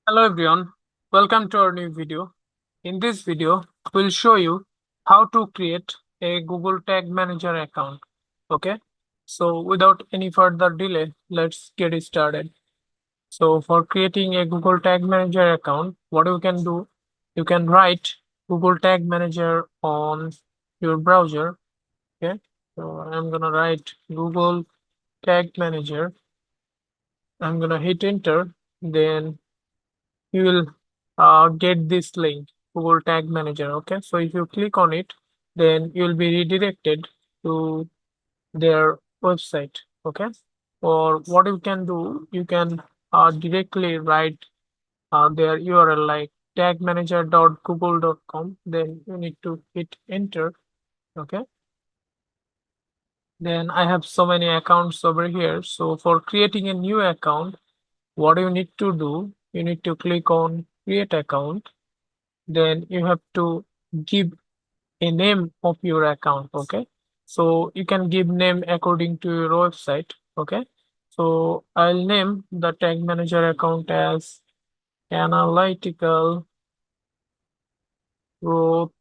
Hello everyone, welcome to our new video. In this video, we'll show you how to create a Google Tag Manager account. Okay, so without any further delay, let's get it started. So for creating a Google Tag Manager account, what you can do, you can write Google Tag Manager on your browser. Okay, so I'm gonna write Google Tag Manager. I'm gonna hit enter, then you will get this link, Google Tag Manager. Okay, so if you click on it, then you'll be redirected to their website. Okay, or what you can do, you can directly write their URL like tagmanager.google.com. Then you need to hit enter. Okay, then I have so many accounts over here. So for creating a new account, what you need to do, you need to click on create account. Then you have to give a name of your account. Okay, so you can give name according to your website. Okay, so I'll name the tag manager account as analytical growth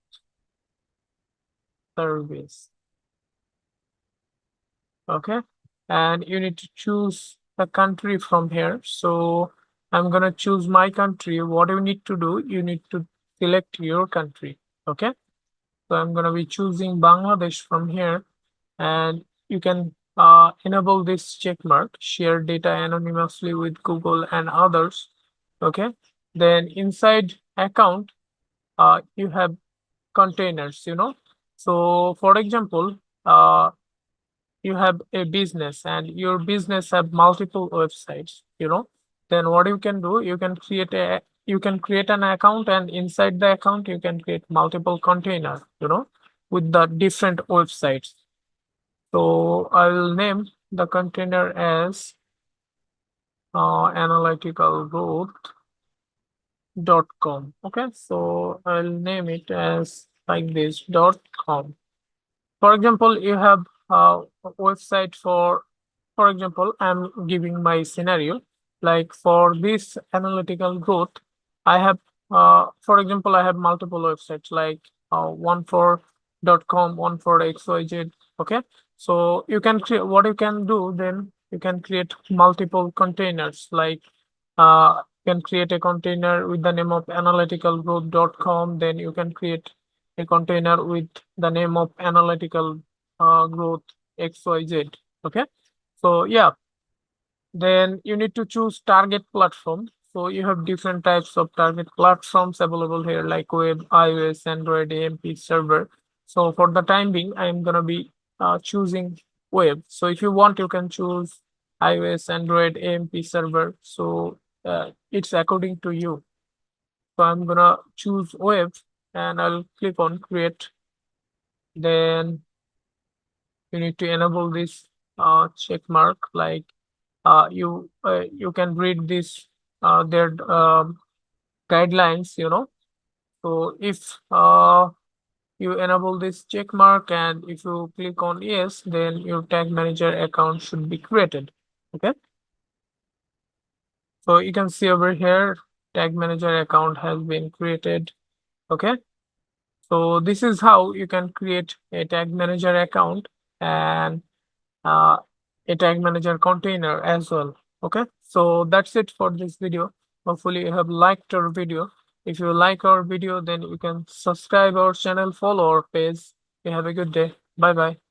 service. Okay, and you need to choose the country from here. So I'm gonna choose my country. What you need to do, you need to select your country. Okay, so I'm gonna be choosing Bangladesh from here, and you can enable this check mark, share data anonymously with Google and others. Okay, then inside account, you have containers. So for example, you have a business and your business have multiple websites. Then what you can do, you can create an account, and inside the account you can create multiple container, with the different websites. So I'll name the container as analyticalgrowth.com. Okay, so I'll name it as like this .com. For example, you have a website for example, I'm giving my scenario. Like for this analytical growth, I have, for example, I have multiple websites like one for.com, one for XYZ. Okay, so you can create, what you can do then, you can create multiple containers. Like you can create a container with the name of analyticalgrowth.com. Then you can create a container with the name of analytical growth XYZ. Okay, so yeah, then you need to choose target platform. So you have different types of target platforms available here, like web, iOS, Android, AMP server. So for the time being, I'm gonna be choosing web. So if you want, you can choose iOS, Android, AMP server. So it's according to you. So I'm gonna choose web, and I'll click on create. Then you need to enable this check mark, like you can read this their guidelines. So if you enable this check mark and if you click on yes, then your tag manager account should be created. Okay, so you can see over here, tag manager account has been created. Okay, so this is how you can create a tag manager account and uh, a tag manager container as well. Okay, so that's it for this video. Hopefully you have liked our video. If you like our video, then you can subscribe our channel, follow our page. You have a good day. Bye bye.